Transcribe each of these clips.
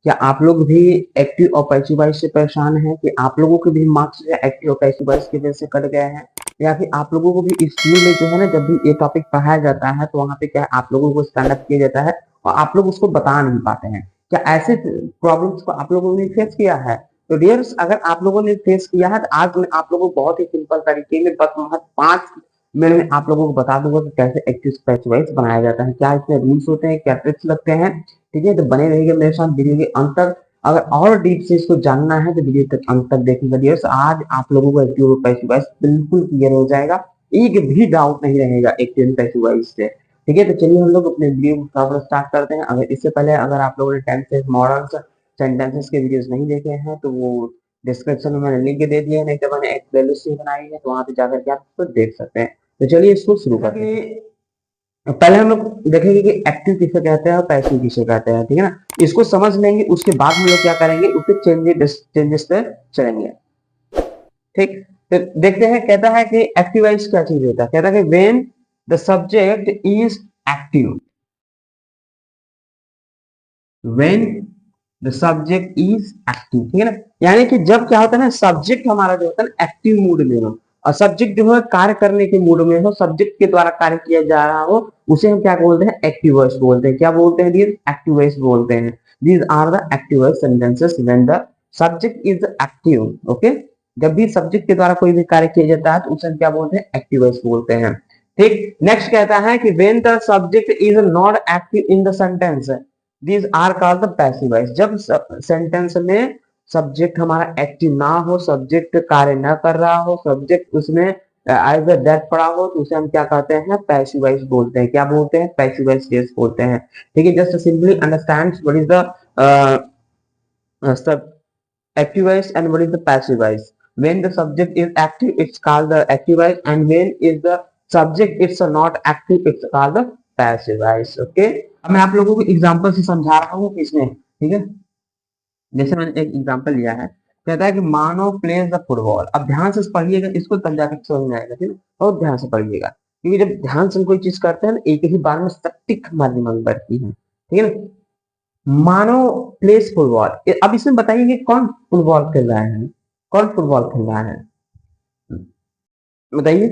क्या आप लोग भी एक्टिव और पैसिव वॉइस से परेशान हैं कि आप लोगों के भी मार्क्स जो है एक्टिव और पैसिव वॉइस की वजह से कट गए हैं, या फिर आप लोगों को भी स्कूल में जो है ना जब भी ये टॉपिक पढ़ाया जाता है तो वहाँ पे क्या है आप लोगों को स्टैंड अप किया जाता है और आप लोग उसको बता नहीं पाते हैं। क्या ऐसे प्रॉब्लम्स को आप लोगों ने फेस किया है? तो डियर्स, अगर आप लोगों ने फेस किया है तो आज मैं आप लोगों को बहुत ही सिंपल तरीके में बस महज 5 मिनट में आप लोगों को बता दूंगा कि कैसे एक्टिव पैसिव वॉइस बनाया जाता है, क्या इसमें रूल्स होते हैं, क्या ट्रिक्स लगते हैं। ठीक है, तो बने रहिएगा मेरे साथ वीडियो के अंत तक। अगर और डीप से इसको जानना है तो वीडियो तक अंत तक देखिएगा डियर्स। आज आप लोगों को एक्टिव और पैसिव वॉइस बिल्कुल क्लियर हो जाएगा, एक भी डाउट नहीं रहेगा एक्टिव और पैसिव वॉइस से। ठीक है, तो चलिए हम लोग अपने वीडियो को स्टार्ट करते हैं। अगर इससे पहले अगर आप लोगों ने टेंसेस मॉडल्स सेंटेंसेस के वीडियोस नहीं देखे हैं तो वो डिस्क्रिप्शन में मैंने लिंक दे दिया है, नहीं तो मैंने एक प्लेलिस्ट बनाई है तो वहां पे जाकर के आप इसको देख सकते हैं। तो चलिए इसको शुरू करते हैं। पहले हम लोग देखेंगे कि एक्टिव किसे कहते हैं और पैसिव किसे कहते हैं। ठीक है ना, इसको समझ लेंगे, उसके बाद हम लोग क्या करेंगे, उसके चेंजेस पे चलेंगे। ठीक, तो देखते हैं। कहता है कि एक्टिव वॉइस क्या चीज होता है। कहता है कि when the subject is active, when the subject is active. ठीक है ना, यानी कि जब क्या होता है ना, सब्जेक्ट हमारा जो होता है ना एक्टिव मूड में हो और सब्जेक्ट जो है कार्य करने के मूड में हो, सब्जेक्ट के द्वारा कार्य किया जा रहा हो, उसे हम क्या बोलते हैं, एक्टिव वॉइस बोलते हैं। क्या बोलते हैं डियर? एक्टिव वॉइस बोलते हैं। These are the active voice sentences when the subject is active. Okay, जब भी सब्जेक्ट के द्वारा कोई भी कार्य किया जाता है तो उसे हम क्या बोलते हैं, एक्टिव वॉइस बोलते हैं। ठीक, नेक्स्ट कहता है कि when the subject is not active in the sentence, these are called the passive voice. जब सेंटेंस में सब्जेक्ट हमारा एक्टिव ना हो, सब्जेक्ट कार्य ना कर रहा हो, सब्जेक्ट उसमें एज अ डेट पड़ा हो, तो उसे हम क्या कहते हैं, पैसिव वॉइस बोलते हैं। क्या बोलते हैं? पैसिव वॉइस केस बोलते हैं। ठीक है, just simply understand what is the active voice and what is the passive voice. When the subject is active, it's called the active voice, and when is the subject it's not active, it's called the passive voice. Okay, अब मैं आप लोगों को example से समझा रहा हूँ इसमें। ठीक है, जैसे मैंने एक एग्जांपल लिया है, कहता है कि मानो प्लेज द फुटबॉल। अब ध्यान से पढ़िएगा इसको, तब जाकर समझ में आएगा। ठीक है, बहुत ध्यान से पढ़िएगा, क्योंकि जब ध्यान से कोई चीज करते हैं ना एक ही बार में सटीक हमारे दिमाग में बैठती है। ठीक है ना, मानो प्लेस फुटबॉल। अब इसमें बताइए कि कौन फुटबॉल खेल रहा है, कौन फुटबॉल खेल रहा है, बताइए।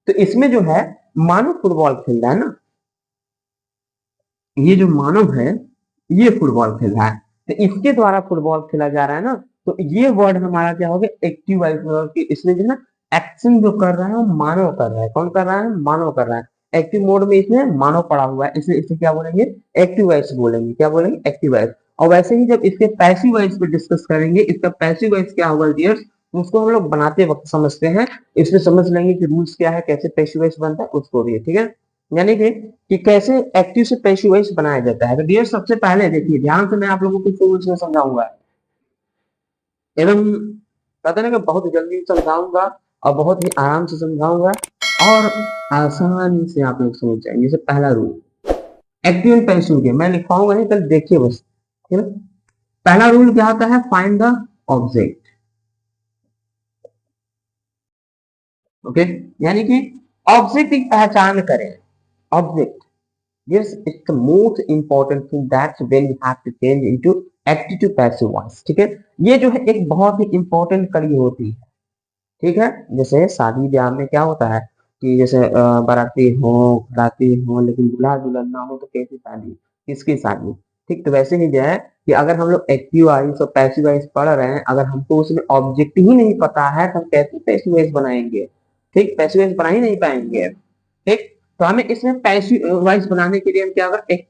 तो इसमें जो है मानो फुटबॉल खेल रहा है ना, ये जो मानव है ये फुटबॉल खेल रहा है, तो इसके द्वारा फुटबॉल खेला जा रहा है ना, तो ये वर्ड हमारा क्या हो गया, एक्टिव वॉइस। इसमें जो ना एक्शन जो कर रहा है वो मानव कर रहा है। कौन कर रहा है? मानव कर रहा है। एक्टिव मोड में इसमें मानव पड़ा हुआ है, इसलिए इसे क्या बोलेंगे, एक्टिव वॉइस बोलेंगे। क्या बोलेंगे? Active voice. और वैसे ही जब इसके पैसिव वॉइस पे डिस्कस करेंगे, इसका पैसिव वॉइस क्या होगा डियर्स, उसको हम लोग बनाते वक्त समझते हैं। इसमें समझ लेंगे कि रूल्स क्या है, कैसे पैसिव वॉइस बनता है उसको भी। ठीक है, यानी कि कैसे एक्टिव से पैसिव वॉइस बनाया जाता है। तो डियर सबसे पहले देखिए ध्यान से, मैं आप लोगों को रूल्स में समझाऊंगा एकदम, कहते हैं ना कि बहुत जल्दी समझाऊंगा और बहुत ही आराम से समझाऊंगा और आसानी से आप लोग समझ जाएंगे। जैसे पहला रूल एक्टिव एंड पैसिव के मैं लिखवाऊंगा नहीं, कल देखिए बस। ठीक है, पहला रूल क्या होता है, फाइंड द ऑब्जेक्ट। ओके, यानी कि ऑब्जेक्ट की पहचान करें। Object, yes, it's the most important thing that when you have to change into active to passive voice। ठीक है, ये जो है एक बहुत ही इंपॉर्टेंट कड़ी होती है। ठीक है, जैसे शादी ब्याह में क्या होता है कि जैसे बाराती हो खड़ाती हो लेकिन दूल्हा दुल्हन ना हो तो कैसी शादी, किसकी शादी। ठीक, तो वैसे ही जो है कि अगर हम लोग एक्टिव वॉइस और पैसिव वॉइस पढ़ रहे हैं, अगर हमको उसमें ऑब्जेक्ट ही नहीं पता है तो हम कैसे पैसिव वॉइस बनाएंगे। ठीक, पैसिव वॉइस बना ही नहीं पाएंगे। ठीक, तो हमें इसमें पैसिव वॉइस बनाने के लिए हम क्या करें, एक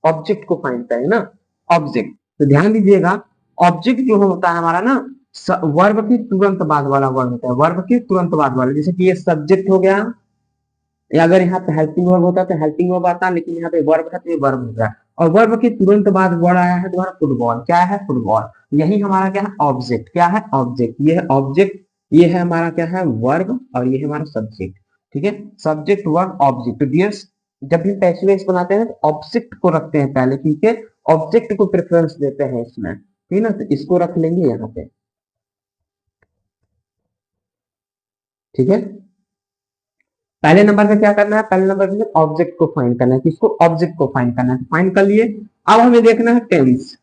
ऑब्जेक्ट को फाइंड करें ना। ऑब्जेक्ट, तो ध्यान दीजिएगा, ऑब्जेक्ट जो होता है हमारा ना वर्ब के तुरंत बाद वाला वर्ड होता है। वर्ब के तुरंत बाद वाला, जैसे कि ये सब्जेक्ट हो गया, या अगर यहाँ पे हेल्पिंग वर्ब होता तो हेल्पिंग वर्ब आता, लेकिन यहाँ पे वर्ब था तो ये वर्ब हो गया। और वर्ब के तुरंत बाद वर्ड आया है दोबारा फुटबॉल। क्या है? फुटबॉल। यही हमारा क्या है, ऑब्जेक्ट। क्या है? ऑब्जेक्ट। ये है ऑब्जेक्ट, ये है हमारा क्या है, वर्ब, और ये है हमारा सब्जेक्ट। ठीक है, सब्जेक्ट वर्ब ऑब्जेक्ट। तो डियर जब भी पैसिव वॉइस बनाते हैं तो ऑब्जेक्ट को रखते हैं पहले, ठीक है, ऑब्जेक्ट को प्रेफरेंस देते हैं इसमें। ठीक है ना, तो इसको रख लेंगे यहाँ पे। ठीक है, पहले नंबर पे क्या करना है, पहले नंबर पे ऑब्जेक्ट को फाइंड करना है। किसको? ऑब्जेक्ट को फाइंड करना है। फाइंड कर लिए, अब हमें देखना है टेंस,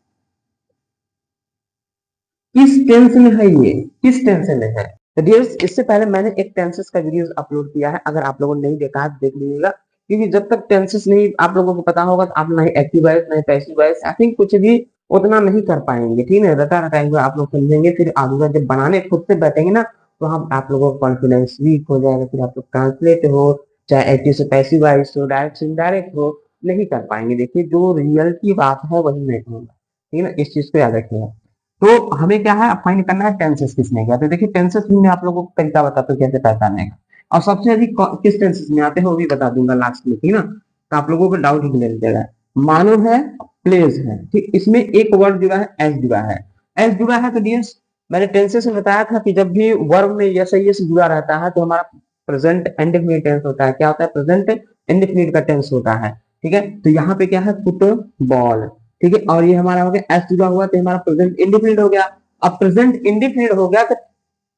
किस टेंस में है, ये किस टेंस में है। तो डियर्स, इससे पहले मैंने एक टेंसेस का वीडियो अपलोड किया है, अगर आप लोगों ने नहीं देखा है तो देख लीजिएगा, क्योंकि जब तक टेंसेस नहीं आप लोगों को पता होगा तो आप नहीं एक्टिव वॉइस नहीं पैसिव वॉइस आई थिंक कुछ भी उतना नहीं कर पाएंगे, ठीक है। रटा रटाएंगे आप लोग समझेंगे, फिर आगे जब बनाने खुद से बैठेंगे ना तो हम आप लोगों का कॉन्फिडेंस वीक हो जाएगा, फिर आप लोग ट्रांसलेट हो चाहे एक्टिव से पैसिव वॉइस हो डायरेक्ट से इनडायरेक्ट हो नहीं कर पाएंगे। देखिए जो रियलिटी बात है वही नहीं होगा, ठीक है ना, इस चीज को याद रखिएगा। तो हमें क्या है फाइंड करना है टेंसेस किसने किया। तो देखिए टेंसेस में आप लोगों को तरीका बताता हूँ कैसे पहचानने का, और सबसे अधिक किस टेंसेस में आते हैं वो भी बता दूंगा लास्ट में, ठीक है ना, तो आप लोगों को डाउट ही क्लियर हो जाएगा। मानो है, प्लेज है, ठीक, इसमें एक वर्ड जुड़ा है, एस जुड़ा है। एस जुड़ा है तो डियर्स मैंने टेंसेस में बताया था कि जब भी वर्ब में यस यस जुड़ा रहता है तो हमारा प्रेजेंट इंडेफिनिट टेंस होता है। क्या होता है, प्रेजेंट इंडेफिनिट का टेंस होता है, ठीक है। तो यहाँ पे क्या है, फुटबॉल, ठीक है, और ये हमारा हो गया एस जुड़ा हुआ तो हमारा प्रेजेंट इंडेफिनिट हो गया। अब प्रेजेंट इंडेफिनिट हो गया तो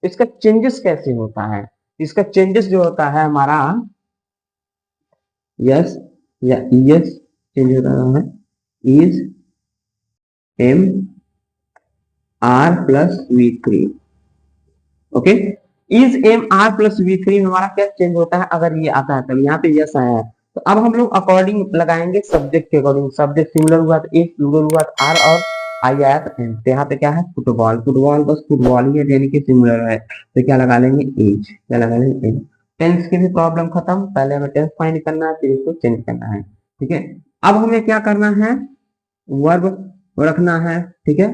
इसका चेंजेस कैसे होता है, इसका चेंजेस जो होता है हमारा यस या यस चेंज होता है is am are plus V three, okay. Is am are plus V three में हमारा क्या चेंज होता है, अगर ये आता है तब यहाँ पे यस आया है तो अब हम लोग अकॉर्डिंग लगाएंगे सब्जेक्ट के अकॉर्डिंग। सब्जेक्ट सिंगुलर हुआ तो एक, प्लूरल हुआ तो आर, और आई आया तो एम। तो यहाँ पे क्या है, फुटबॉल, फुटबॉल बस फुटबॉल ही है यानी कि सिंगुलर है, तो क्या लगा लेंगे एज, क्या लगा लेंगे एज। टेंस की भी प्रॉब्लम खत्म, पहले हमें टेंस फाइंड करना है फिर इसको चेंज करना है, ठीक है। अब हमें क्या करना है, वर्ब रखना है, ठीक है।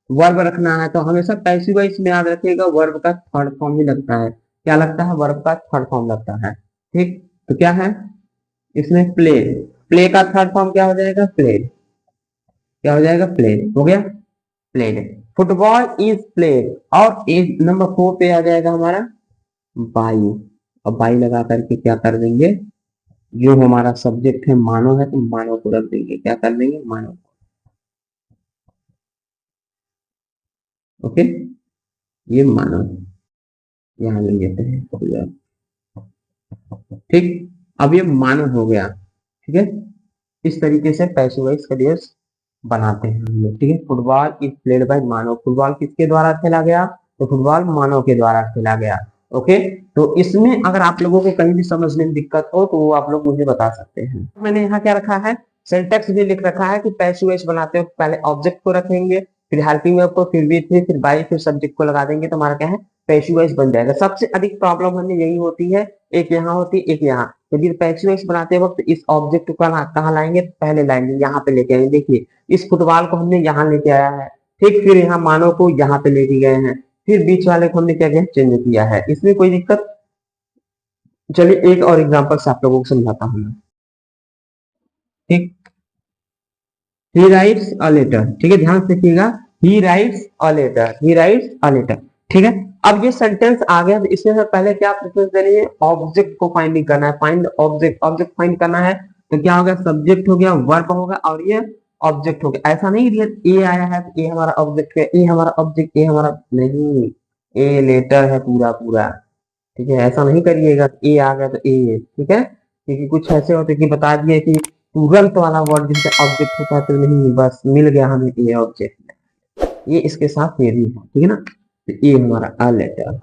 वर्ब रखना है तो हमेशा पैसिव वॉइस में याद रखिएगा वर्ब का थर्ड फॉर्म ही लगता है। क्या लगता है, वर्ब का थर्ड फॉर्म लगता है, ठीक। तो क्या है इसमें, प्ले, प्ले का थर्ड फॉर्म क्या हो जाएगा, प्लेड, क्या हो जाएगा, प्लेड हो गया, प्लेड। फुटबॉल इज प्लेड, और एज नंबर 4 पे आ जाएगा हमारा बाई। और बाई लगा करके क्या कर देंगे, जो हमारा सब्जेक्ट है मानव है तो मानव को रख देंगे, क्या कर देंगे, मानव, ओके। ये मानव यहाँ ले लेते हैं, ठीक। अब ये मानव हो गया, ठीक है। इस तरीके से पैसिव वॉइस करियर्स बनाते हैं हम लोग, ठीक है। Football is played by Manav, football किसके द्वारा खेला गया, तो फुटबॉल मानव के द्वारा खेला गया, ओके। तो इसमें अगर आप लोगों को कहीं भी समझने में दिक्कत हो तो वो आप लोग मुझे बता सकते हैं। मैंने यहाँ क्या रखा है, सिंटेक्स भी लिख रखा है कि पैसिव वॉइस बनाते हो पहले ऑब्जेक्ट को रखेंगे, फिर हेल्पिंग वर्ब को, फिर भी फिर बाई, फिर सब्जेक्ट को लगा देंगे तो हमारा क्या है, पैसिव वॉइस बन जाएगा। सबसे अधिक प्रॉब्लम हमें यही होती है, एक यहाँ होती है एक यहाँ। यदि पैसिव वॉइस बनाते वक्त इस ऑब्जेक्ट को कहाँ लाएंगे, पहले लाएंगे यहाँ पे लेके आएंगे। देखिए इस फुटबॉल को हमने यहाँ लेके आया है, ठीक, फिर यहाँ मानव को यहाँ पे लेके गए हैं, फिर बीच वाले को हमने क्या किया, चेंज किया है। इसमें कोई दिक्कत, चलिए एक और एग्जांपल से आप लोगों को समझाता हूँ मैं, ठीक। ही राइट्स अ लेटर, ठीक है, ध्यान से देखिएगा, he writes a letter, he writes a letter, ठीक है। अब ये सेंटेंस आ गया तो इसमें से पहले क्या प्रेफरेंस देनी है, ऑब्जेक्ट को फाइंडिंग करना है, फाइंड ऑब्जेक्ट, ऑब्जेक्ट फाइंड करना है। तो क्या होगा, सब्जेक्ट हो गया, वर्ब होगा और ये ऑब्जेक्ट हो गया। ऐसा नहीं ए आया है तो ए हमारा ऑब्जेक्ट है, ए हमारा ऑब्जेक्ट, ए हमारा नहीं, ए लेटर है पूरा पूरा, ठीक है। ऐसा नहीं करिएगा ए आ गया तो ए, ठीक है, क्योंकि कुछ ऐसे होते कि बता दिए कि तुरंत वाला वर्ड जिससे ऑब्जेक्ट होता है तो नहीं, बस मिल गया हमें ए ऑब्जेक्ट, ये इसके साथ ये भी है, ठीक है ना। तो ये हमारा अ लेटर,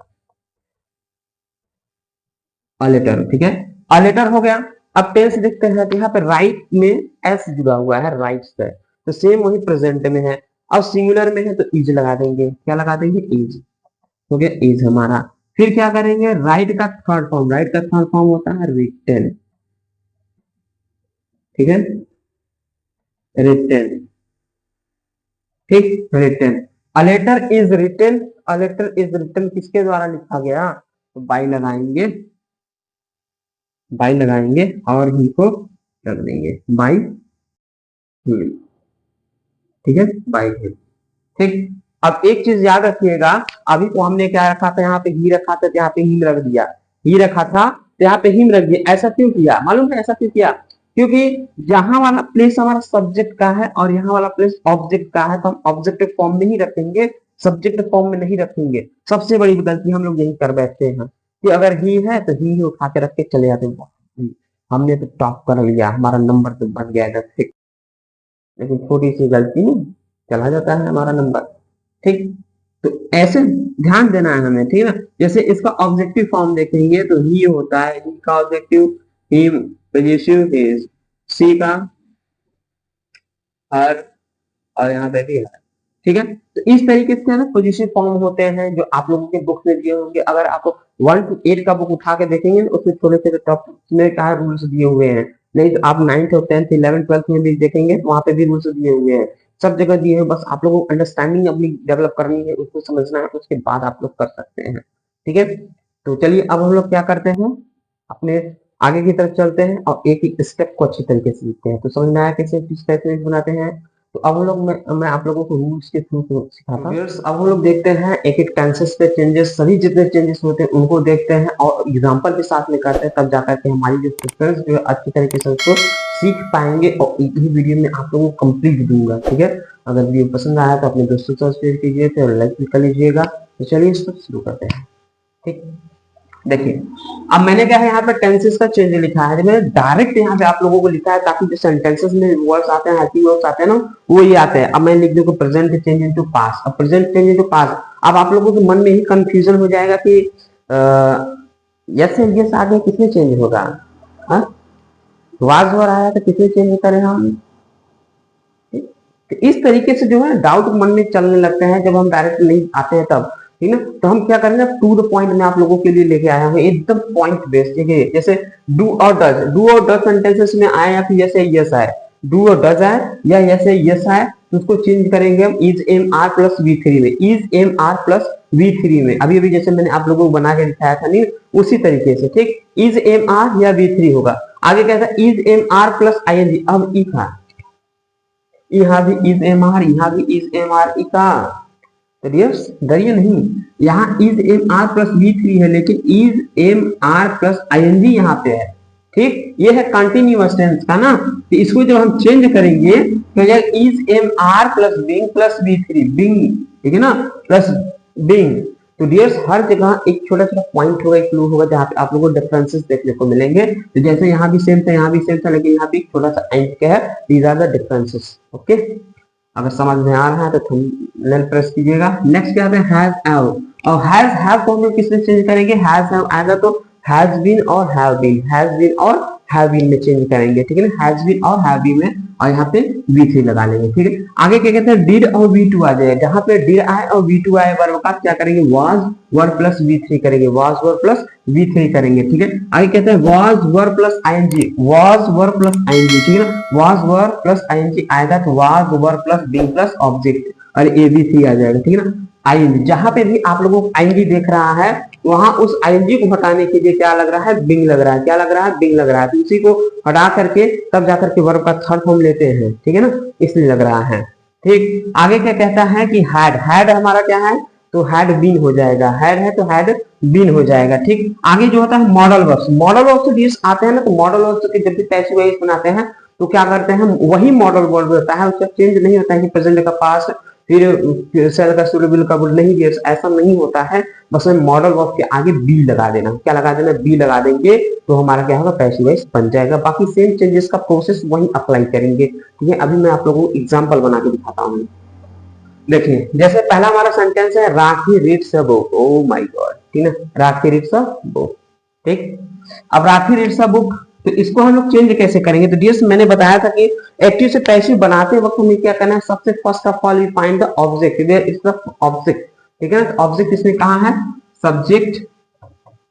अ लेटर, ठीक है, अ लेटर हो गया। अब टेंस देखते हैं तो यहाँ पे राइट में एस जुड़ा हुआ है, राइट से, तो सेम वही प्रेजेंट में है। अब सिंगुलर में है तो इज लगा देंगे, क्या लगा देंगे, इज, हो गया इज हमारा। फिर क्या करेंगे, राइट का थर्ड फॉर्म, राइट का थर्ड फॉर्म होता है रिटन, ठीक है, रिटन, ठीक, written. A letter is written, a letter is written किसके द्वारा लिखा गया, तो बाई लगाएंगे, बाई लगाएंगे और ही को रख देंगे बाई हिम, ठीक है, बाई हिम, ठीक। अब एक चीज याद रखिएगा, अभी तो हमने क्या रखा था, यहाँ पे ही रखा था, यहाँ पे हिम रख दिया, ही रखा था तो यहाँ पे हिम रख दिया। ऐसा क्यों किया मालूम है, ऐसा क्यों किया, क्योंकि यहाँ वाला प्लेस हमारा सब्जेक्ट का है और यहाँ वाला प्लेस ऑब्जेक्ट का है, तो हम ऑब्जेक्ट फॉर्म में ही रखेंगे, सब्जेक्ट फॉर्म में नहीं रखेंगे। सबसे बड़ी गलती हम लोग यही कर बैठते हैं कि अगर ही है तो ही उठा के रख के चले जाते हैं, हमने तो टॉप कर लिया, हमारा नंबर तो बन गया 10। लेकिन छोटी सी गलती में चला जाता है हमारा नंबर। ठीक, तो ऐसे ध्यान देना है हमें, ठीक है ना। जैसे इसका ऑब्जेक्टिव फॉर्म देखेंगे तो ही होता है, ही का ऑब्जेक्टिव ही, पॉजिटिव हिज, सी का हर, और यहाँ पे भी है। ठीक है, तो इस तरीके से ना पोजीशन फॉर्म होते हैं जो आप लोगों के बुक में दिए होंगे। अगर आप 1 to 8 का बुक उठा के देखेंगे तो उसमें छोटे छोटे टॉपिक में क्या रूल्स दिए हुए हैं। नहीं तो आप 9th और 10th 11th 12th में भी देखेंगे तो वहां पे भी रूल्स दिए हुए हैं, सब जगह दिए हैं। बस आप लोगों को अंडरस्टैंडिंग अपनी डेवलप करनी है, उसको समझना है, उसके बाद आप लोग कर सकते हैं। ठीक है, तो चलिए अब हम लोग क्या करते हैं, अपने आगे की तरफ चलते हैं और एक एक स्टेप को अच्छी तरीके से सीखते हैं। तो समझ में आया कैसे किस तरह से बनाते हैं। तो अब हम लोग मैं आप लोगों को रूल्स के थ्रू सिखाता हूँ। अब हम लोग देखते हैं एक एक टेंसेस पे चेंजेस, सभी जितने चेंजेस होते हैं उनको देखते हैं और एग्जांपल के साथ में करते हैं, तब जाकर के हमारी जो प्रिफरेंस जो है अच्छी तरीके से उसको सीख पाएंगे। और एक ही वीडियो में आप लोगों को कंप्लीट दूंगा। ठीक है, अगर वीडियो पसंद आया तो अपने दोस्तों के साथ शेयर कीजिए, तो लाइक भी कर लीजिएगा। तो चलिए इसको शुरू करते हैं। ठीक, देखिए अब मैंने क्या है यहाँ पे टेंसेस का चेंज लिखा है, मैंने डायरेक्ट यहाँ पे आप लोगों को लिखा है ताकि जो सेंटेंसेस में वर्ड्स आते हैं, हेल्पिंग वर्ड्स आते हैं ना, वो ये आते हैं। अब मैं लिख दूंगा प्रेजेंट चेंज इनटू पास्ट। अब प्रेजेंट चेंज इनटू पास्ट, अब आप लोगों के मन में ही कंफ्यूजन हो जाएगा कि यस यस आगे किसमें चेंज होगा, हाँ वाज वर आया तो किसमें चेंज करें हम। तो इस तरीके से जो है डाउट मन में चलने लगते हैं जब हम डायरेक्ट नहीं आते हैं तब। ठीक है, तो हम क्या करेंगे, टू द पॉइंट में आप लोगों के लिए लेके आया हूँ, एकदम पॉइंट बेस्ड। देखिए जैसे डू और डज, डू और डज सेंटेंसेस में आए या फिर जैसे यस आए, डू और डज आए या जैसे यस आए, तो उसको चेंज करेंगे हम is am are plus V three में, is am are plus V three में। अभी अभी जैसे मैंने आप लोगों को बना के दिखाया था नहीं, उसी तरीके से। ठीक, इज एम आर या वी थ्री होगा। आगे क्या था, is am are plus I N G. अब ई था, यहाँ भी इज एम आर, यहाँ भी इज एम आर ई का, डरिए नहीं, यहाँ is am are plus V three है, लेकिन is am are plus I N G यहाँ पे है। ठीक, ये है कंटिन्यूअस टेंस का ना, तो इसको जब हम चेंज करेंगे तो is am are plus V three, being, ठीक है ना, प्लस बिंग। तो डियर्स हर जगह एक छोटा छोटा पॉइंट होगा, एक क्लू होगा जहाँ पे आप लोगों को डिफरेंसेस देखने को मिलेंगे। तो जैसे यहाँ भी सेम था, यहाँ भी सेम था, लेकिन यहाँ भी छोटा सा एंड क्या है, these are the differences. Okay, अगर समझ में आ रहा है तो थंबनेल प्रेस कीजिएगा। नेक्स्ट क्या है, हैज हैव। और हैज हैव को हम लोग किसमें चेंज करेंगे, हैज हैव आएगा तो हैज बीन और हैव बीन, हैज बीन और हैव बीन में चेंज करेंगे। ठीक है ना, हैज बीन और हैव बीन में, और यहाँ पे वी थ्री लगा लेंगे। ठीक है, आगे क्या कहते हैं, डिड और वी टू आ जाए, जहां पे डिड आए और वी टू आए वर्ब का क्या करेंगे, was were plus V three करेंगे, was were plus V three करेंगे। ठीक है, आगे कहते हैं was were plus ING, was were plus ING. ठीक है ना, वाज वर प्लस आईएनजी आएगा तो was were plus being plus object, और ए बी थ्री आ जाएगा। ठीक है ना, आईएनजी, जहां पे भी आप लोगों को आईएनजी देख रहा है वहां उस आईएनजी को हटाने के लिए क्या लग रहा है, बिंग लग रहा है। क्या लग रहा है, बिंग लग रहा है। तो उसी को हटा करके तब जाकर के वर्ब का थर्ड फॉर्म लेते हैं। ठीक है ना, इसलिए लग रहा है। ठीक, आगे क्या कहता है कि हैड, हैड हमारा क्या है, तो हैड बीन हो जाएगा, हैड है तो हैड बीन हो जाएगा। ठीक, आगे जो होता है मॉडल वर्ब्स, मॉडल वर्ब्स जिस आते हैं ना, तो मॉडल वर्ब्स के जब भी पैसिव वॉइस बनाते हैं तो क्या करते हैं हम, वही मॉडल वर्ब होता है, उसका चेंज नहीं होता है कि प्रेजेंट का पास्ट फिर सेल का सुटेबल का वुड नहीं, ऐसा नहीं होता है। बस में मॉडल वर्ब के आगे बी लगा देना, क्या लगा देना, बी लगा देंगे तो हमारा क्या होगा, पैसिव वॉइस बन जाएगा। बाकी सेम चेंजेस का प्रोसेस वही अप्लाई करेंगे। ठीक है, अभी मैं आप लोगों को एग्जांपल बना के दिखाता हूँ। देखिए जैसे पहला हमारा सेंटेंस है, Rakhi reads a book, oh my god, ठीक है, राखी रीड्स अ बुक। ठीक, अब राखी रीड्स अ बुक, तो इसको हम लोग चेंज कैसे करेंगे, तो डियर्स मैंने बताया था कि एक्टिव से पैसिव बनाते वक्त हमें क्या करना है, सबसे first of all we find the object, where is the object. ठीक है ना, ऑब्जेक्ट इसमें कहाँ है, सब्जेक्ट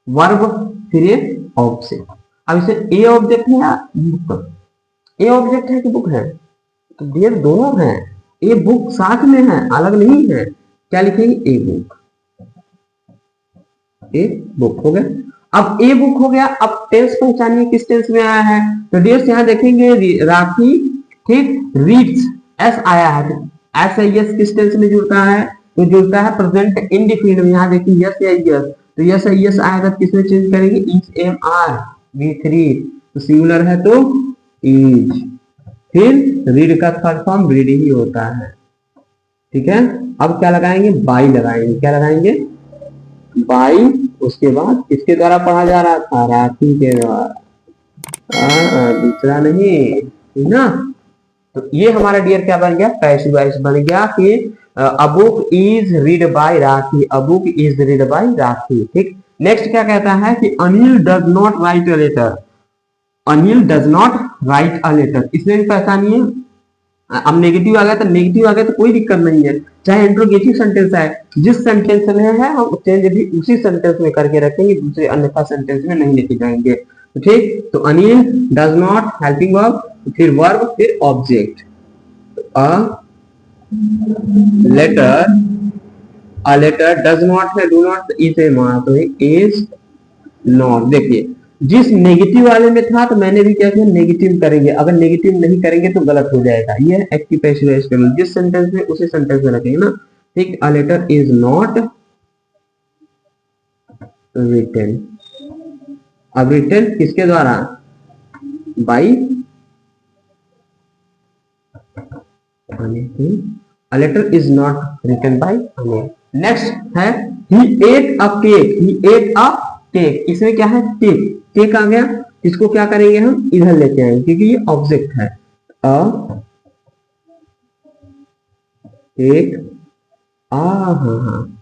वर्ब फिर ऑब्जेक्ट। अब इसे ए ऑब्जेक्ट है या बुक, ए ऑब्जेक्ट है कि बुक है, तो डियर दोनों है, ए बुक साथ में है, अलग नहीं है। क्या लिखेंगे, ए बुक, ए बुक हो गया। अब ए बुक हो गया, अब टेंस पहचानिए किस टेंस में आया है, तो डियर्स यहां देखेंगे राखी, ठीक, रीड्स, एस आया है, एस है, यस किस टेंस में जुड़ता है, तो जुड़ता है प्रेजेंट इंडिफिनिट में। यहां देखिए यस या यस, तो यस है, यस आएगा तो किसमें चेंज करेंगे, is am are V three, तो सिंगुलर है तो इज, फिर रीड का थर्ड फॉर्म रीड ही होता है। ठीक है, अब क्या लगाएंगे, बाई लगाएंगे, क्या लगाएंगे, बाई, उसके बाद किसके द्वारा पढ़ा जा रहा था, राखी के द्वारा, दूसरा नहीं ना। तो ये हमारा डियर क्या बन गया, पैसिव वॉइस बन गया कि a book is read by Rakhi, a book is read by Rakhi. ठीक, नेक्स्ट क्या कहता है कि Anil does not write a letter, Anil does not write a letter, इसमें भी पहचानी है। अब नेगेटिव आ गया तो नेगेटिव आ गया तो कोई दिक्कत नहीं है, चाहे इंट्रोगेटिव सेंटेंस है, जिस सेंटेंस में है हम चेंज भी उसी सेंटेंस में करके रखेंगे, दूसरे अन्यथा सेंटेंस में नहीं लेके जाएंगे। तो ठीक, तो Anil does not helping verb, फिर वर्ब, फिर object, a letter, a letter does not है, डू नॉट, इज है, माना तो इज नॉट। देखिए जिस नेगेटिव वाले में था तो मैंने भी क्या किया, नेगेटिव करेंगे, अगर नेगेटिव नहीं करेंगे तो गलत हो जाएगा। ये एक्टिव पैसिव वॉइस टेबल, जिस सेंटेंस में उसी सेंटेंस में रखेंगे ना। ठीक, a letter is not written, अब रिटन किसके द्वारा, by Anil, a letter is not written by Anil. Next है he ate a cake, he ate a cake, इसमें क्या है, केक, केक आ गया, इसको क्या करेंगे हम, इधर लेके आएंगे क्योंकि ये ऑब्जेक्ट है। अ केक, आ हाँ हाँ,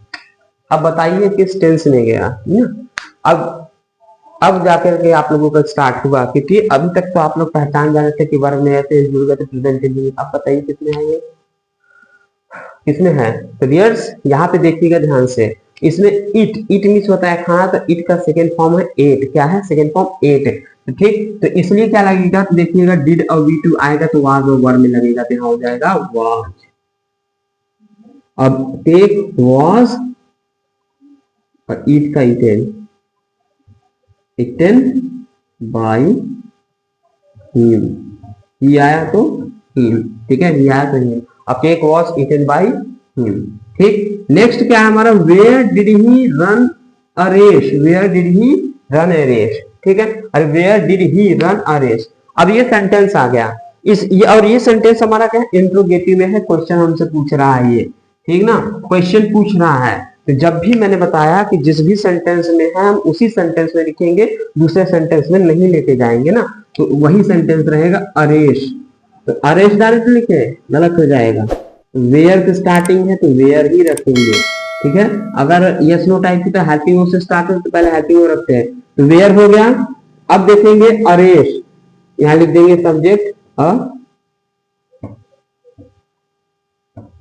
अब बताइए किस टेंस में गया ना। अब जाकर के आप लोगों का स्टार्ट हुआ, क्योंकि अभी तक तो आप लोग पहचान जाने थे कि वर्ब में ऐसे जुड़ गए थे प्रेजेंट टेंस। अब बताइए किसमें है, ये किसमें है। तो डियर्स यहाँ पे देखिएगा ध्यान से, इसमें इट, इट मीन्स होता है खाना, तो इट का सेकेंड फॉर्म है एट, क्या है सेकेंड फॉर्म एट। तो ठीक, तो इसलिए क्या लगेगा, तो देखिएगा डिड और वी टू आएगा तो वाज और वर्ब में लगेगा, तो यहाँ हो जाएगा वाज। अब टेक वाज और ईट का इटेन, इटेन बाई हिम, ही आया तो हिम, ठीक है, ही आया तो हिम। अब cake was eaten by him. ठीक, नेक्स्ट क्या है हमारा, where did he run a race, where did he run a race, ठीक है, अरे where did he run a race. अब ये सेंटेंस आ गया, और ये सेंटेंस हमारा क्या है, इंट्रोगेटिव में है, क्वेश्चन हमसे पूछ रहा है ये, ठीक ना, क्वेश्चन पूछ रहा है। तो जब भी मैंने बताया कि जिस भी सेंटेंस में है हम उसी सेंटेंस में लिखेंगे, दूसरे सेंटेंस में नहीं लेके जाएंगे ना, तो वही सेंटेंस रहेगा अरेश। तो अरेश डायरेक्ट लिखे, गलत हो जाएगा। वेयर की स्टार्टिंग है तो वेयर ही रखेंगे, ठीक है। अगर यस नो टाइप की तो हेल्पिंग वर्ब से स्टार्ट हो तो पहले हेल्पिंग वर्ब रखते हैं, तो वेयर हो गया। अब देखेंगे अरेश, यहाँ लिख देंगे सब्जेक्ट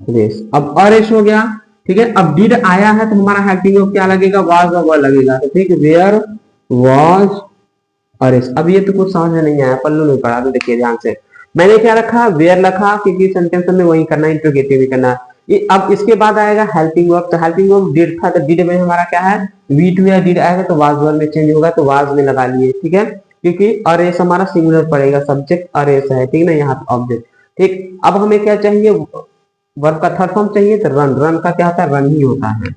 अरेश, अब अरेश हो गया, ठीक है। अब डिड आया है तो हमारा हेल्पिंग वर्ब क्या लगेगा, वाज और वर्ब लगेगा, तो ठीक, वेयर वाज अरेश। अब ये तो कुछ समझ में नहीं आया, पल्लू नहीं पड़ा, तो देखिए ध्यान से, मैंने क्या रखा, वेयर रखा क्योंकि सेंटेंस में वही करना है, इंट्रोगेटिव भी करना है। अब इसके बाद आएगा हेल्पिंग वर्ब, तो हेल्पिंग वर्ब डिड था, तो डिड में हमारा क्या है, वी टू या डिड आएगा तो वाज वर्ब में चेंज होगा, तो वाज में लगा लिए, ठीक है, क्योंकि अरेस हमारा सिंगुलर पड़ेगा, सब्जेक्ट अरेस है, ठीक ना, यहाँ पे ऑब्जेक्ट। ठीक, अब हमें क्या चाहिए, वर्ब का थर्ड फॉर्म चाहिए, तो रन, रन का क्या होता है, रन ही होता है,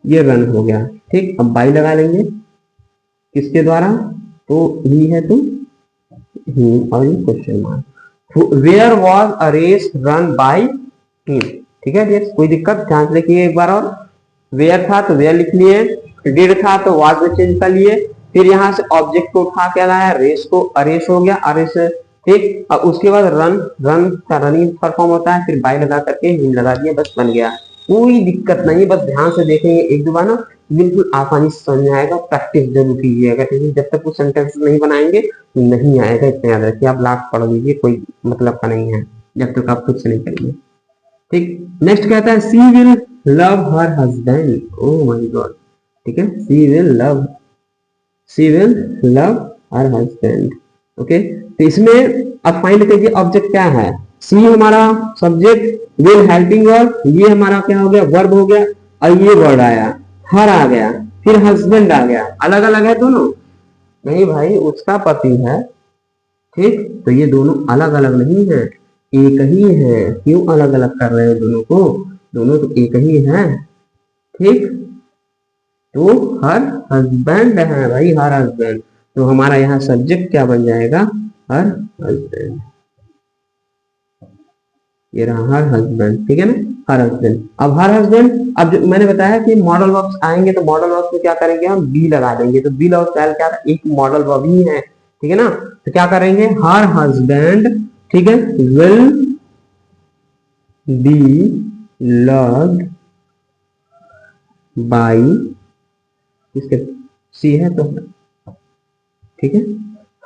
ये रन हो गया। ठीक, अब बाई लगा लेंगे किसके द्वारा, तो ही है तो ही, और ये question mark. Where was a race run by him, ठीक है डियर, कोई दिक्कत, ध्यान से देखिए एक बार और, वेयर था तो वेयर लिख लिए, डिड था तो वाज में चेंज कर लिए, फिर यहाँ से ऑब्जेक्ट को उठा के लाया, रेस को अरेस हो गया, अरेस, ठीक। अब उसके बाद रन, रन का रनिंग परफॉर्म होता है, फिर बाय लगा करके हिम लगा दिया, बस बन गया, कोई दिक्कत नहीं है, बस ध्यान से देखेंगे एक दो बार ना, बिल्कुल आसानी से समझ में आएगा, प्रैक्टिस जरूर कीजिएगा, क्योंकि जब तक वो सेंटेंस नहीं बनाएंगे नहीं आएगा, इतना याद रखिए, आप लास्ट पढ़ लीजिए, कोई मतलब का नहीं है जब तक आप खुद से नहीं करेंगे। ठीक, नेक्स्ट कहता है she will love her husband, oh my god, ठीक है, she will love her husband, okay. तो इसमें अब फाइंड कीजिए ऑब्जेक्ट क्या है, सी हमारा सब्जेक्ट, विल हेल्पिंग वर्ब, ये हमारा क्या हो गया, वर्ब हो गया, और ये वर्ड आया, हर आ गया, फिर हस्बैंड आ गया, अलग अलग है दोनों, नहीं भाई उसका पति है, ठीक, तो ये दोनों अलग अलग नहीं है, एक ही है, क्यों अलग अलग कर रहे हो दोनों को, दोनों तो एक ही है, ठीक। तो हर हस्बैंड है भाई, हर हस्बैंड, तो हमारा यहाँ सब्जेक्ट क्या बन जाएगा, हर हस्बैंड, ये रहा हर हस्बैंड, ठीक है ना, हर हस्बैंड। अब हर हस्बैंड, अब जो मैंने बताया कि मॉडल वर्ब्स आएंगे तो मॉडल वर्ब्स में क्या करेंगे हम, बी लगा देंगे, तो बी और सेल क्या था, एक मॉडल वर्ब ही है, ठीक है ना। तो क्या करेंगे, हर हस्बैंड, ठीक है, विल बी लव्ड बाई, इसके सी है तो, ठीक है,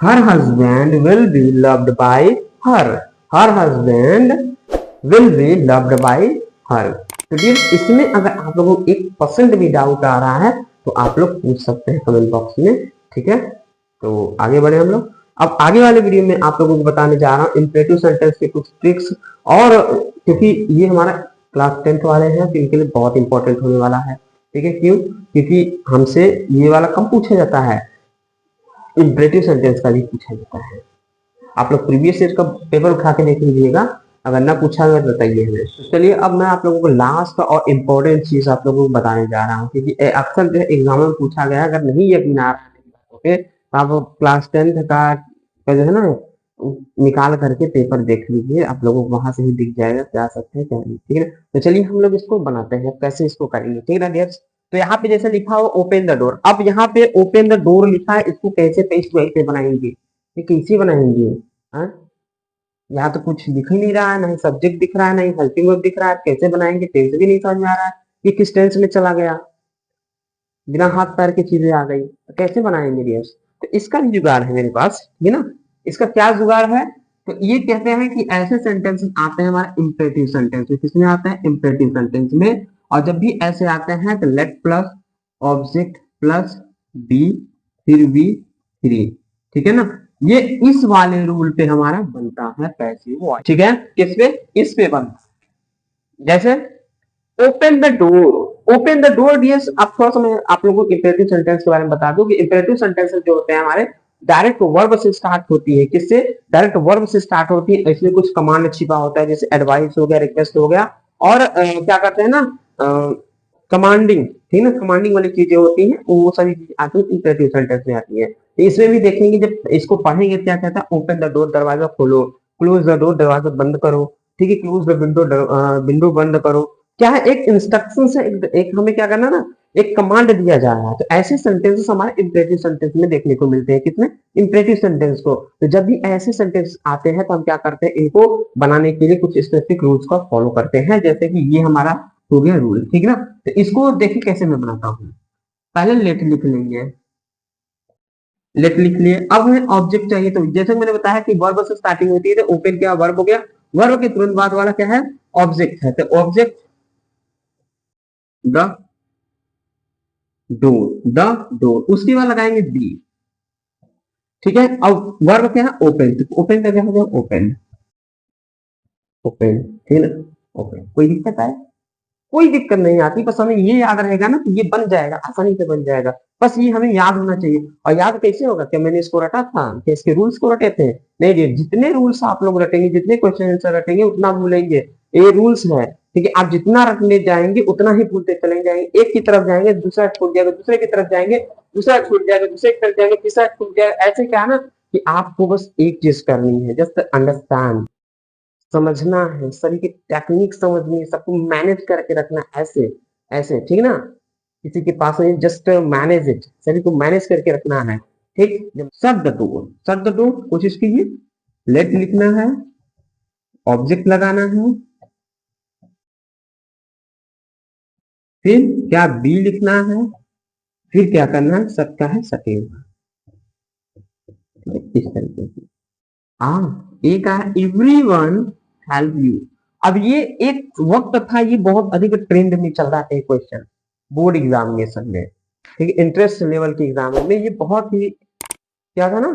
her husband will be loved by her, her husband will be loved by her. तो डियर इसमें अगर आप लोगों को 1% भी डाउट आ रहा है तो आप लोग पूछ सकते हैं कमेंट बॉक्स में, ठीक है। तो आगे बढ़े हम लोग। अब आगे वाले वीडियो में आप लोगों को बताने जा रहा हूँ इंपरेटिव सेंटेंस के कुछ ट्रिक्स, और क्योंकि ये हमारा क्लास 10th वाले हैं तो इनके लिए बहुत इंपॉर्टेंट होने वाला है, ठीक है। क्यों, क्योंकि हमसे ये वाला कम पूछा जाता है, इंपरेटिव सेंटेंस का भी पूछा जाता है। आप लोग प्रीवियस ईयर का पेपर उठा के देख लीजिएगा, अगर ना पूछा गया तो बताइए हमें। तो चलिए अब मैं आप लोगों को लास्ट और इम्पोर्टेंट चीज आप लोगों को बताने जा रहा हूँ, क्योंकि अक्सर जो है एग्जाम में पूछा गया, अगर नहीं यकीन आ रहा है ओके, तो आप क्लास 10th का जो है ना निकाल करके पेपर देख लीजिए, आप लोगों को वहां से ही दिख जाएगा क्या सकते हैं क्या नहीं, ठीक है। तो चलिए हम लोग इसको बनाते हैं, कैसे इसको करेंगे, ठीक है ना डियर्स। तो यहाँ पे जैसे लिखा हो ओपन द डोर, अब यहाँ पे ओपन द डोर लिखा है, इसको कैसे पेज पे बनाएंगे, ये कैसे बनाएंगे, हाँ? यहाँ तो कुछ दिख ही नहीं रहा है, नहीं सब्जेक्ट दिख रहा है, नहीं हेल्पिंग वर्ब दिख रहा है, कैसे बनाएंगे टेंस भी नहीं समझ में आ रहा है, ये किस टेंस में चला गया, बिना हाथ पैर की चीजें आ गई, तो कैसे बनाएंगे डियर्स। तो इसका भी जुगाड़ है मेरे पास, ठीक है ना। इसका क्या जुगाड़ है, तो ये कहते हैं कि ऐसे सेंटेंस आते हैं हमारे इंपरेटिव सेंटेंस में, किसमें आते हैं, इंपरेटिव सेंटेंस में। और जब भी ऐसे आते हैं तो let plus object plus be फिर बी थ्री, ठीक है ना। ये इस वाले रूल पे हमारा बनता है पैसिव वॉइस, ठीक है, किस पे, इस पे बनता है। जैसे open the door, open the door dears, अब थोड़ा सा मैं आप लोगों को इंपेरेटिव सेंटेंस के बारे में बता दूं कि इंपेरेटिव सेंटेंसेस जो होते हैं हमारे डायरेक्ट वर्ब से स्टार्ट होती है, किससे, डायरेक्ट वर्ब से स्टार्ट होती है, इसमें कुछ कमांड छिपा होता है, जैसे एडवाइस हो गया, रिक्वेस्ट हो गया, और क्या करते हैं ना कमांडिंग, ठीक है ना, कमांडिंग वाली चीजें होती हैं, वो सारी चीजें आती है इंपेरेटिव सेंटेंस में आती है। तो इसमें भी देखेंगे, जब इसको पढ़ेंगे क्या कहता है, ओपन द डोर दरवाजा खोलो, क्लोज द डोर दरवाजा बंद करो, ठीक है, क्लोज द विंडो विंडो बंद करो, क्या है, एक इंस्ट्रक्शन से एक हमें क्या करना ना, एक कमांड दिया जा रहा है। तो ऐसे सेंटेंसेस हमारे इंपरेटिव सेंटेंस में देखने को मिलते हैं, कितने, इंपरेटिव सेंटेंस को। तो जब भी ऐसे सेंटेंस आते हैं तो हम क्या करते हैं, इनको बनाने के लिए कुछ स्पेसिफिक रूल्स का फॉलो करते हैं, जैसे कि ये हमारा हो गया रूल, ठीक है ना। तो इसको देखिए कैसे मैं बनाता हूँ, पहले लेट लिख लेंगे, लेट लिख लिए, अब हमें ऑब्जेक्ट चाहिए, तो जैसे मैंने बताया कि वर्ब से स्टार्टिंग होती है, तो ओपन क्या वर्ब हो गया, वर्ब के तुरंत बाद वाला क्या है, ऑब्जेक्ट है, तो object the door, the door, उसके बाद लगाएंगे बी, ठीक है। अब वर्ब क्या है, ओपन, तो ओपन का क्या हो गया, ओपन, ओपन, ठीक है ना, ओपन। कोई दिक्कत है, कोई दिक्कत नहीं आती, बस हमें ये याद रहेगा ना, तो ये बन जाएगा, आसानी से बन जाएगा, बस ये हमें याद होना चाहिए। और याद कैसे होगा, क्या मैंने इसको रटा था, क्या इसके रूल्स को रटे थे, नहीं जी, जितने रूल्स आप लोग रटेंगे, जितने क्वेश्चन आंसर रटेंगे उतना भूलेंगे, ये रूल्स है, ठीक है। आप जितना रटने जाएंगे उतना ही भूलते चले जाएंगे, एक की तरफ जाएंगे दूसरा छूट जाएगा, दूसरे की तरफ जाएंगे दूसरा छूट जाएगा, दूसरे की तरफ जाएंगे तीसरा छूट जाएगा, ऐसे क्या है ना कि आपको बस एक चीज करनी है, जस्ट अंडरस्टैंड, समझना है, सभी की टेक्निक समझनी है, सबको मैनेज करके रखना है, ऐसे ऐसे, ठीक है ना। किसी के पास नहीं, जस्ट मैनेज इट, सभी को मैनेज करके रखना है, ठीक। जब shut the door, shut the door कोशिश कीजिए, लेट लिखना है, ऑब्जेक्ट लगाना है, फिर क्या बी लिखना है, फिर क्या करना है, सबका है सटेल, इस तरीके से। एक है एवरीवन हेल्प यू, अब ये एक वक्त था, ये बहुत अधिक ट्रेंड में चल रहा था क्वेश्चन बोर्ड एग्जामिनेशन में, ठीक है, इंटरेस्ट लेवल के एग्जामों में ये बहुत ही क्या था ना,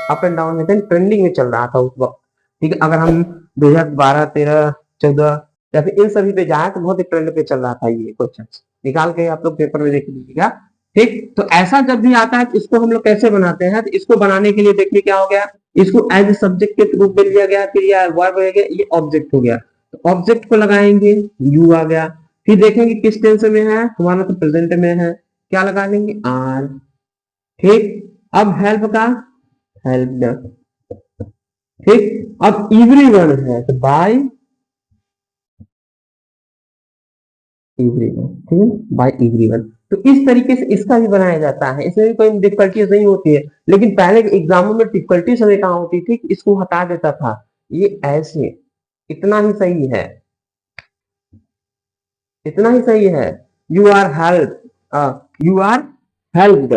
अप एंड डाउन में था, ट्रेंडिंग में चल रहा था उस वक्त, ठीक है। अगर हम 2012 13 14 या फिर इन सभी पे जाए तो बहुत ही ट्रेंड पे चल रहा था ये क्वेश्चन, निकाल के आप लोग पेपर में देख लीजिएगा, ठीक। तो ऐसा जब भी आता है तो इसको हम लोग कैसे बनाते हैं, तो इसको बनाने के लिए देखिए क्या हो गया, इसको एज सब्जेक्ट के रूप में लिया गया, फिर या वर्ब हो गया, ये ऑब्जेक्ट हो गया, तो ऑब्जेक्ट को लगाएंगे, यू आ गया, फिर देखेंगे किस टेंस में है, हमारा तो प्रेजेंट में है, क्या लगा लेंगे, आर, ठीक। अब हेल्प का हेल्प, ठीक। अब एवरीवन है तो बाय एवरीवन, ठीक है, बाय एवरीवन, तो इस तरीके से इसका भी बनाया जाता है, इसमें भी कोई डिफिकल्टीज नहीं होती है। लेकिन पहले एग्जामों में डिफिकल्टीज हमें कहाँ होती थी, इसको हटा देता था। ये ऐसे, इतना ही सही है, इतना ही सही है। You are help, you are helped,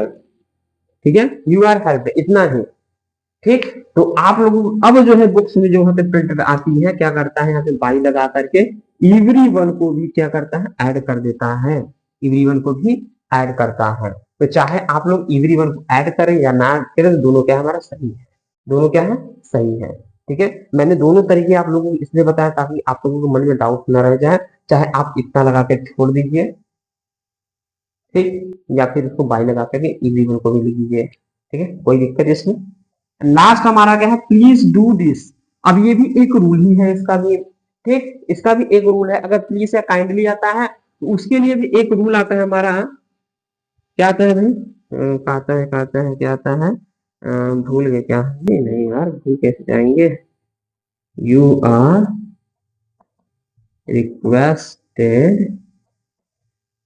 ठीक है, यू आर हेल्प्ड, इतना ही। ठीक, तो आप लोग अब जो है बुक्स में जो यहाँ पे प्रिंटेड आती है, क्या करता है यहाँ पे बाई लगा करके एवरी वन को भी क्या करता है, ऐड कर देता है, एवरी वन को भी ऐड करता है। तो चाहे आप लोग एवरी वन को ऐड करें या ना करें, तो दोनों क्या है, हमारा सही है, दोनों क्या है, सही है। ठीक है, मैंने दोनों तरीके आप लोगों को इसलिए बताया ताकि आप लोगों के मन में डाउट ना रह जाए। चाहे आप इतना लगा के छोड़ दीजिए, ठीक, या फिर इसको बाई लगा करके इजी वन को भी लिख दीजिए, ठीक है, कोई दिक्कत इसमें। लास्ट हमारा क्या है, प्लीज डू दिस। अब ये भी एक रूल ही है इसका भी, ठीक, इसका भी एक रूल है। अगर प्लीज या काइंडली आता है तो उसके लिए भी एक रूल आता है हमारा। क्या आता है भाई, आता है क्या आता है, भूल गए क्या, नहीं नहीं यार, भूल कैसे जाएंगे। You are requested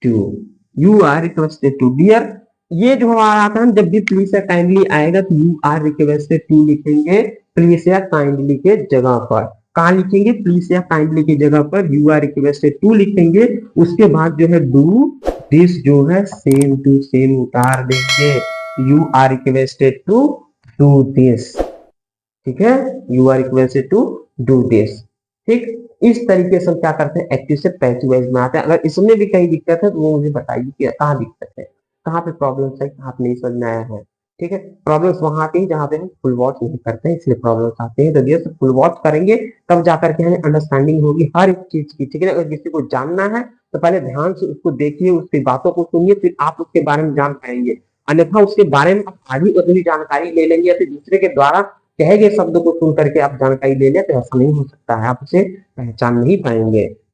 to, you are requested to dear. ये जो हमारा आता है, जब भी प्लीज या काइंडली आएगा तो यू आर रिक्वेस्टेड टू लिखेंगे प्लीज या काइंडली के जगह पर। कहा लिखेंगे, प्लीज या काइंडली की जगह पर यू आर रिक्वेस्टेड टू लिखेंगे। उसके बाद जो है डू दिस जो है सेम टू सेम उतार देंगे, you are requested to do this, ठीक है, you are requested to do this. ठीक, इस तरीके से हम क्या करते हैं, एक्टिव से पैसिव वॉइस में आते हैं। अगर इसमें भी कहीं दिक्कत है तो वो मुझे बताइए कि कहाँ दिक्कत है, कहाँ पे प्रॉब्लम है, कहाँ पे नहीं समझ में आया है। ठीक है, प्रॉब्लम्स वहां आती है जहाँ पे हम फुल वॉच नहीं करते हैं, इसलिए प्रॉब्लम्स आते हैं। तो जैसे फुल वॉच करेंगे तब जाकर के हमें अंडरस्टैंडिंग होगी हर एक चीज की। ठीक है, अगर किसी को जानना है तो पहले ध्यान से उसको देखिए, उसकी बातों को सुनिए, फिर आप उसके बारे में जान पाएंगे। अन्यथा उसके बारे में आप आधी अधूरी जानकारी ले लेंगे या फिर दूसरे के द्वारा कहे गए शब्द को सुन करके आप जानकारी ले लें, तो ऐसा नहीं हो सकता है, आप उसे पहचान नहीं पाएंगे।